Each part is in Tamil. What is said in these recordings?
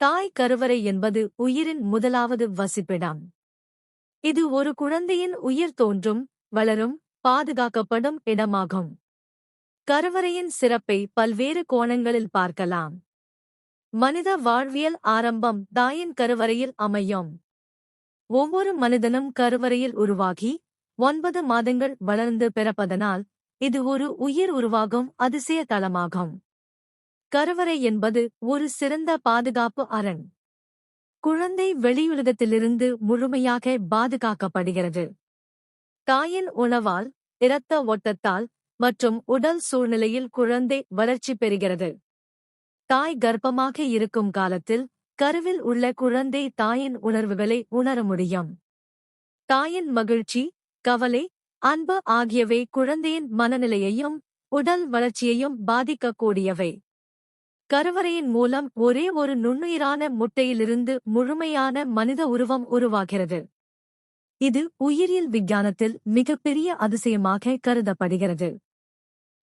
தாய் கருவறை என்பது உயிரின் முதலாவது வசிப்பிடம். இது ஒரு குழந்தையின் உயிர் தோன்றும், வளரும், பாதுகாக்கப்படும் இடமாகும். கருவறையின் சிறப்பை பல்வேறு கோணங்களில் பார்க்கலாம். மனித வாழ்வியல் ஆரம்பம் தாயின் கருவறையில் அமையும். ஒவ்வொரு மனிதனும் கருவறையில் உருவாகி 9 மாதங்கள் வளர்ந்து பிறப்பதனால் இது ஒரு உயிர் உருவாகும் அதிசய தளமாகும். கருவறை என்பது ஒரு சிறந்த பாதுகாப்பு அரண். குழந்தை வெளியுலகத்திலிருந்து முழுமையாக பாதுகாக்கப்படுகிறது. தாயின் உணவால், இரத்த ஓட்டத்தால் மற்றும் உடல் சூழ்நிலையில் குழந்தை வளர்ச்சி பெறுகிறது. தாய் கர்ப்பமாக இருக்கும் காலத்தில் கருவில் உள்ள குழந்தை தாயின் உணர்வுகளை உணர முடியும். தாயின் மகிழ்ச்சி, கவலை, அன்பு ஆகியவை குழந்தையின் மனநிலையையும் உடல் வளர்ச்சியையும் பாதிக்கக்கூடியவை. கருவறையின் மூலம் ஒரே ஒரு நுண்ணுயிரான முட்டையிலிருந்து முழுமையான மனித உருவம் உருவாகிறது. இது உயிரியல் விஞ்ஞானத்தில் மிகப்பெரிய அதிசயமாக கருதப்படுகிறது.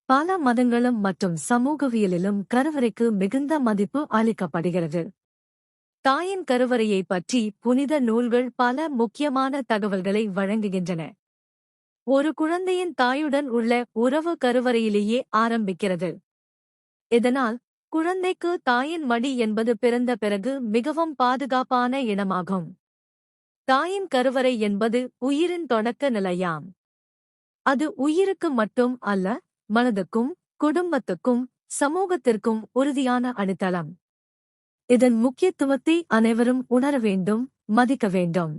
பல மதங்களும் மற்றும் சமூகவியலிலும் கருவறைக்கு மிகுந்த மதிப்பு அளிக்கப்படுகிறது. தாயின் கருவறையைப் பற்றி புனித நூல்கள் பல முக்கியமான தகவல்களை வழங்குகின்றன. ஒரு குழந்தையின் தாயுடன் உள்ள உறவு கருவறையிலேயே ஆரம்பிக்கிறது. இதனால் குழந்தைக்கு தாயின் மடி என்பது பிறந்த பிறகு மிகவும் பாதுகாப்பான இடமாகும். தாயின் கருவறை என்பது உயிரின் தொடக்க நிலையாம். அது உயிருக்கு மட்டும் அல்ல, மனதுக்கும், குடும்பத்துக்கும், சமூகத்திற்கும் உறுதியான அடித்தளம். இதன் முக்கியத்துவத்தை அனைவரும் உணர வேண்டும், மதிக்க வேண்டும்.